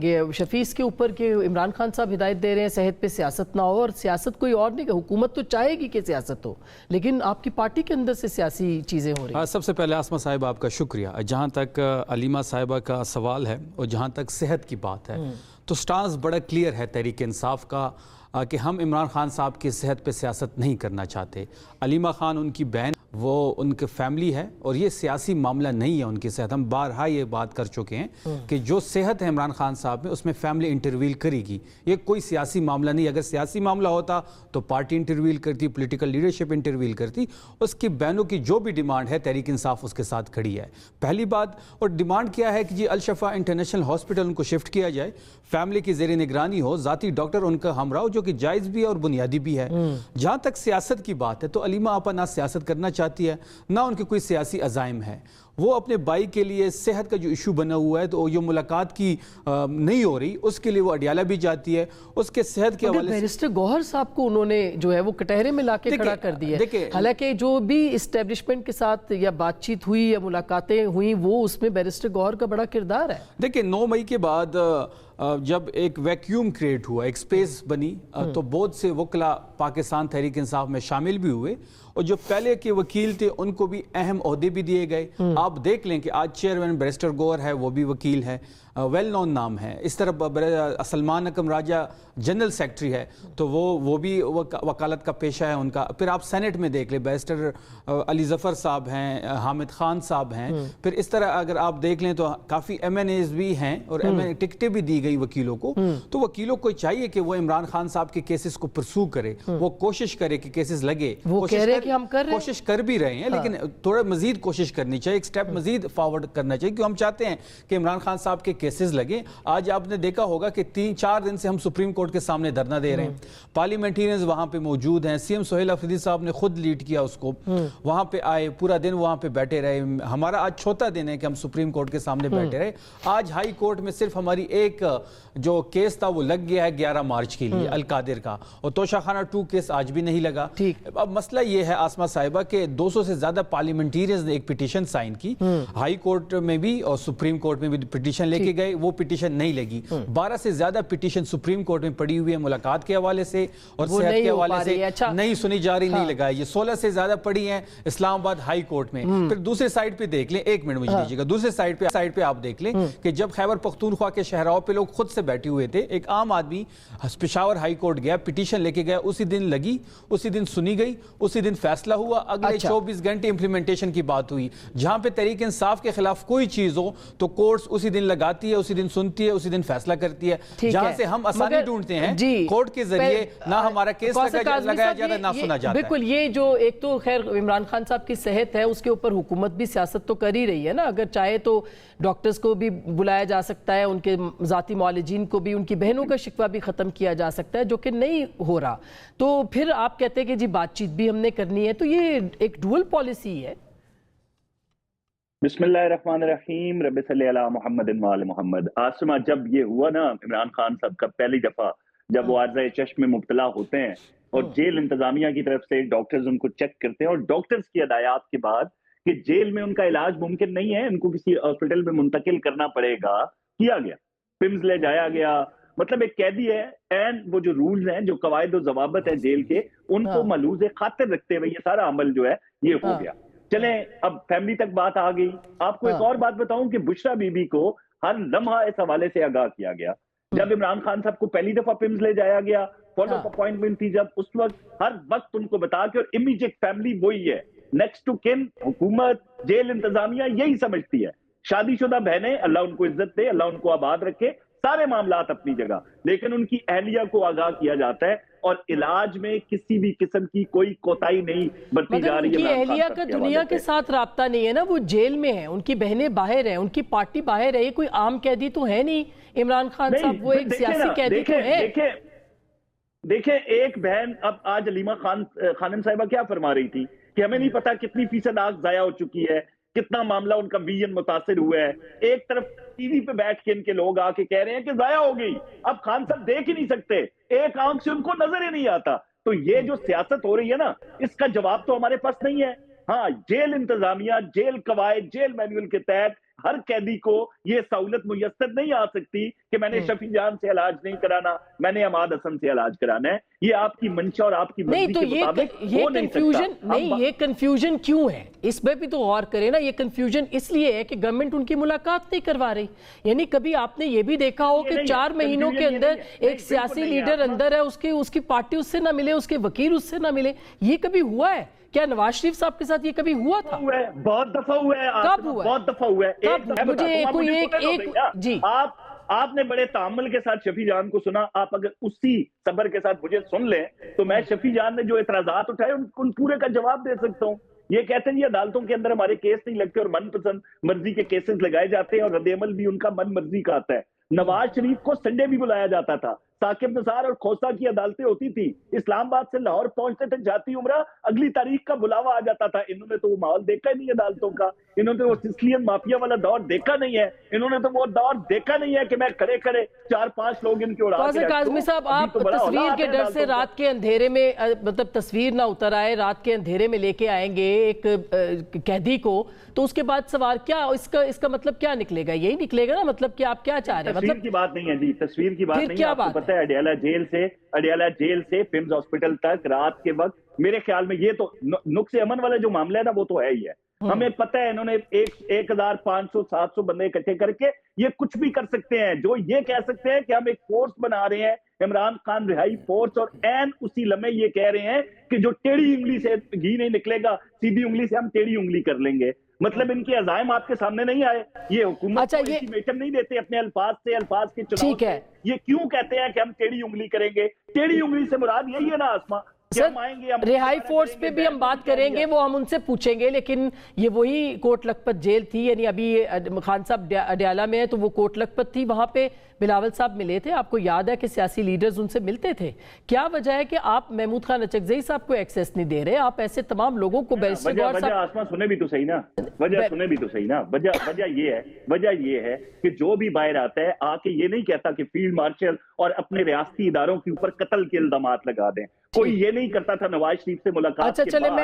ये शफीस के ऊपर के इमरान खान साहब हिदायत दे रहे हैं सेहत पे सियासत ना हो, और सियासत कोई और नहीं, हुकूमत तो चाहेगी कि सियासत हो, लेकिन आपकी पार्टी के अंदर से सियासी चीज़ें हो रही हैं। सबसे पहले आसमा साहिब आपका शुक्रिया। जहाँ तक अलीमा साहिबा का सवाल है और जहाँ तक सेहत की बात है, तो स्टांस बड़ा क्लियर है तहरीक इंसाफ का कि हम इमरान खान साहब की सेहत पे सियासत नहीं करना चाहते। अलीमा खान उनकी बहन, वो उनके फैमिली है और ये सियासी मामला नहीं है उनकी सेहत। हम बारहा ये बात कर चुके हैं कि जो सेहत है इमरान खान साहब में, उसमें फैमिली इंटरवील करेगी। ये कोई सियासी मामला नहीं। अगर सियासी मामला होता तो पार्टी इंटरवील करती, पॉलिटिकल लीडरशिप इंटरवील करती। उसकी बहनों की जो भी डिमांड है तहरीक इंसाफ उसके साथ खड़ी है, पहली बात। और डिमांड क्या है कि जी अल-शफा इंटरनेशनल हॉस्पिटल उनको शिफ्ट किया जाए, फैमिली की ज़ेर निगरानी हो, ज़ाती डॉक्टर उनका हमरा हो, जो कि जायज़ भी है और बुनियादी भी है। जहाँ तक सियासत की बात है तो अलीमा आपा ना सियासत करना चाहती है, ना उनके कोई सियासी अज़ाइम है। वो अपने भाई के लिए सेहत का जो इशू बना हुआ है, तो ये मुलाकात की नहीं हो रही, उसके लिए वो अडियाला भी जाती है। उसके सेहत के हवाले से बैरिस्टर गौहर साहब को उन्होंने जो है वो कटहरे में लाके खड़ा कर दिया है। हालांकि जो भी इस्टेब्लिशमेंट के साथ या बातचीत हुई या मुलाकातें हुई, वो उसमें बैरिस्टर गौहर का बड़ा किरदार है। देखिए 9 मई के बाद जब एक वैक्यूम क्रिएट हुआ, एक स्पेस बनी, तो बहुत से वकला पाकिस्तान तहरीक इंसाफ में शामिल भी हुए, और जो पहले के वकील थे उनको भी अहम ओहदे भी दिए गए। आप देख लें कि आज चेयरमैन बैरिस्टर गौहर है, वो भी वकील है, वेल नोन नाम है। इस तरफ सलमान अकम राजा जनरल सेक्रेटरी है, तो वो भी वकालत का पेशा है उनका। फिर आप सेनेट में देख लें, बैरिस्टर अली जफ़र साहब हैं, हामिद खान साहब हैं। फिर इस तरह अगर आप देख लें तो काफ़ी MNAs भी हैं, और टिकटें भी दी गई वकीलों को। तो वकीलों को चाहिए कि वो इमरान खान साहब के केसेस को परसू करे, वो कोशिश करे कि केसेस लगे। वो कह रहे हैं कि हम कर रहे हैं, कोशिश कर भी रहे हैं, लेकिन थोड़ा मजीद कोशिश करनी चाहिए, एक स्टेप मजीद फॉरवर्ड करना चाहिए, क्योंकि हम चाहते हैं कि इमरान खान साहब के केसेस लगे। आज आपने देखा होगा कि 3-4 दिन से हम सुप्रीम कोर्ट के सामने धरना दे रहे हैं, पार्लियामेंटेरियंस वहां पे मौजूद हैं। CM सोहेल अफरीदी साहब ने खुद लीड किया उसको, वहां पे आए, पूरा दिन वहां पे बैठे रहे। हमारा आज चौथा दिन है कि हम सुप्रीम कोर्ट के सामने बैठे रहे। आज हाई कोर्ट में सिर्फ हमारी एक जो केस था वो लग गया है 11 मार्च के लिए, अल-कादिर का, और तोशाखाना 2 केस आज भी नहीं लगा। अब मसला ये है आसमा साहिबा के 200 से ज्यादा पार्लियामेंटेरियंस ने एक पिटीशन साइन की, हाई कोर्ट में भी और सुप्रीम कोर्ट में भी पिटीशन लेके गए, वो पिटीशन नहीं लगी। 12 से ज्यादा पिटीशन सुप्रीम कोर्ट में पड़ी हुई है मुलाकात के हवाले से और सेहत के हवाले से। अच्छा, नहीं सुनी जा रही, नहीं लगा। ये 16 से ज्यादा पड़ी हैं इस्लामाबाद हाई कोर्ट में। फिर दूसरे साइड पे देख लें, 1 मिनट मुझे दीजिएगा, दूसरे साइड पे आप देख लें कि जब खैबर पख्तूनख्वा के शहराओं पे लोग खुद से बैठे हुए थे, एक आम आदमी पेशावर हाई कोर्ट गया, पिटीशन लेके गया, उसी दिन लगी, उसी दिन सुनी गई, उसी दिन फैसला हुआ। अगले 24 घंटे इंप्लीमेंटेशन की बात हुई। जहां पे तहरीक इंसाफ के खिलाफ कोई चीज हो तो कोर्ट्स उसी दिन लगाती है, उसी दिन सुनती है, उसी दिन फैसला करती है। जहां से हम आसानी ढूंढते हैं कोर्ट के जरिए, ना हमारा केस लगाया जाता है, ना सुना जाता है। बिल्कुल, ये जो एक तो खैर इमरान खान साहब की सेहत है, उसके ऊपर हुकूमत भी सियासत तो कर ही रही है ना। अगर चाहे तो डॉक्टर्स को भी बुलाया जा सकता है, उनके जाती मुआलिजीन को भी, उनकी बहनों का शिकवा भी खत्म किया जा सकता है, जो कि नहीं हो रहा। तो फिर आप कहते हैं कि जी बातचीत भी हमने करनी है, तो ये एक डुअल पॉलिसी है। बिस्मिल्लाहिर्रहमानिर्रहीम, रब्बि सल्लि अला मुहम्मदिन व आले मुहम्मद। आसमा, जब ये हुआ ना इमरान खान साहब का पहली दफा, जब वो आर्ज़ाए चश्म में मुब्तला होते हैं और जेल इंतजामिया की तरफ से डॉक्टर्स उनको चेक करते हैं, और डॉक्टर्स की हदायत के बाद कि जेल में उनका इलाज मुमकिन नहीं है, इनको किसी हॉस्पिटल में मुंतकिल करना पड़ेगा, किया गया। पिम्स ले जाया गया। मतलब एक कैदी है, एंड वो जो रूल्स हैं, जो कवायद और जवाबत है जेल के, उनको मलूज़ खातिर रखते हुए ये सारा अमल जो है ये हो गया। चले, अब फैमिली तक बात आ गई। आपको एक और बात बताऊं कि बुशरा बीबी को हर लम्हा इस हवाले से आगाह किया गया। जब इमरान खान साहब को पहली दफा पिम्स ले जाया गया, फॉलो अपॉइंटमेंट थी, जब उस वक्त हर वक्त उनको बता के, और इमीडिएट फैमिली वही है, नेक्स्ट टू किन हुकूमत, जेल इंतजामिया यही समझती है। शादीशुदा बहनें, अल्लाह उनको इज्जत दे, अल्लाह उनको आबाद रखे, सारे मामलात अपनी जगह, लेकिन उनकी अहलिया को आगाह किया जाता है और इलाज में किसी भी किस्म की कोई कोताही नहीं बरती जा रही है। उनकी अहलिया का दुनिया के साथ राब्ता नहीं है ना, वो जेल में है, उनकी बहनें बाहर हैं, उनकी पार्टी बाहर है, ये कोई आम कैदी तो है नहीं इमरान खान साहब, वो एक सियासी कैदी तो है। देखें एक बहन, अब आज अलीमा खानम साहिबा क्या फरमा रही थी कि हमें नहीं पता कितनी फीसद आग जाया हो चुकी है, कितना मामला उनका विजन मुतासिर हुआ है। एक तरफ टीवी पे बैठ के इनके लोग आके कह रहे हैं कि जाया हो गई, अब खान साहब देख ही नहीं सकते, एक आंख से उनको नजर ही नहीं आता। तो ये जो सियासत हो रही है ना, इसका जवाब तो हमारे पास नहीं है। हाँ, जेल इंतजामिया, जेल कवायद, जेल मैनुअल के तहत हर कैदी को ये सहूलत मुयस्सर नहीं आ सकती कि मैंने शफी जान से इलाज नहीं कराना, मैंने अमाद हसन से इलाज कराना है। ये आपकी मंशा और आपकी नहीं, मर्जी तो के ये मुताबिक हो नहीं कंफ्यूजन सकता। नहीं, ये कंफ्यूजन क्यों है, इस पे भी तो गौर करें ना। ये कंफ्यूजन इसलिए है कि गवर्नमेंट उनकी मुलाकात नहीं करवा रही। यानी कभी आपने ये भी देखा हो कि 4 महीनों के अंदर एक सियासी लीडर अंदर है, उसकी पार्टी उससे ना मिले, उसके वकील उससे ना मिले, ये कभी हुआ है क्या? नवाज शरीफ साहब के साथ ये कभी हुआ था? बहुत दफा हुआ है। कब हुआ? बहुत दफा हुआ है। मुझे कोई एक जी, आपने बड़े तामुल के साथ शफी जान को सुना। आप अगर उसी सब्र के साथ मुझे सुन लें तो मैं शफी जान ने जो एतराजात उठाए उन पूरे का जवाब दे सकता हूँ। ये कहते हैं ये अदालतों के अंदर हमारे केस नहीं लगते और मनपसंद मर्जी के केसेस लगाए जाते हैं और रद्द-ए-अमल भी उनका मन मर्जी का आता है। नवाज शरीफ को संडे भी बुलाया जाता था, साकिब निसार और खोसा की अदालतें होती थी, इस्लामाबाद से लाहौर पहुंचते थे जाती उम्रा, अगली तारीख का बुलावा आ जाता था। इन्होंने तो वो माहौल देखा ही नहीं अदालतों का, इन्होंने तो वो सिसिलियन माफिया वाला दौर देखा नहीं है, इन्होंने तो वो दौर देखा नहीं है कि मैं खड़े खड़े 4-5 लोग इनके उड़ा के काज़मी साहब, आप तस्वीर के डर से रात के अंधेरे में मतलब तस्वीर ना उतर आए, रात के अंधेरे में लेके आएंगे एक कैदी को, तो उसके बाद सवाल क्या, इसका मतलब क्या निकलेगा? यही निकलेगा ना मतलब कि आप क्या चाह रहे हैं? तस्वीर की बात नहीं है जी, तस्वीर की बात नहीं है। आपको पता है अडियाला जेल से फिम्स हॉस्पिटल तक रात के वक्त, मेरे ख्याल में ये तो नुक्से अमन वाला जो मामला है ना वो तो है ही है। हमें पता है इन्होंने 1500-700 बंदे इकट्ठे करके ये कुछ भी कर सकते हैं। जो ये कह सकते हैं कि हम एक फोर्स बना रहे हैं, इमरान खान रिहाई फोर्स, और एन उसी लम्हे ये कह रहे हैं कि जो टेढ़ी उंगली से घी नहीं निकलेगा, सीधी उंगली से हम टेढ़ी उंगली कर लेंगे। मतलब इनके अज़ाइम आपके सामने नहीं आए। ये हुकूमत अच्छा, को अल्टीमेटम नहीं देते अपने अल्फाज के चुनाव ठीक है। ये क्यों कहते हैं कि हम टेढ़ी उंगली करेंगे? टेढ़ी उंगली से मुराद यही है ना आसमा। सर, रिहाई फोर्स पे भी हम बात करेंगे, वो हम उनसे पूछेंगे, लेकिन ये वही कोट लखपत जेल थी, यानी अभी खान साहब अडियाला में है तो वो कोट लखपत थी, वहां पे बिलावल साहब मिले थे। आपको याद है कि सियासी लीडर्स उनसे मिलते थे। क्या वजह है कि आप महमूद खान अचकज़ई साहब को एक्सेस नहीं दे रहे? आप ऐसे तमाम लोगों को वजह आसमा सुने भी तो सही ना, वजह ये है कि जो भी बाहर आता है आके ये नहीं कहता कि फील्ड मार्शल और अपने रियासती इदारों के ऊपर कत्ल के इल्जामात लगा दें। कोई ये नहीं करता था नवाज शरीफ से मुलाकात अच्छा, के चले बाद।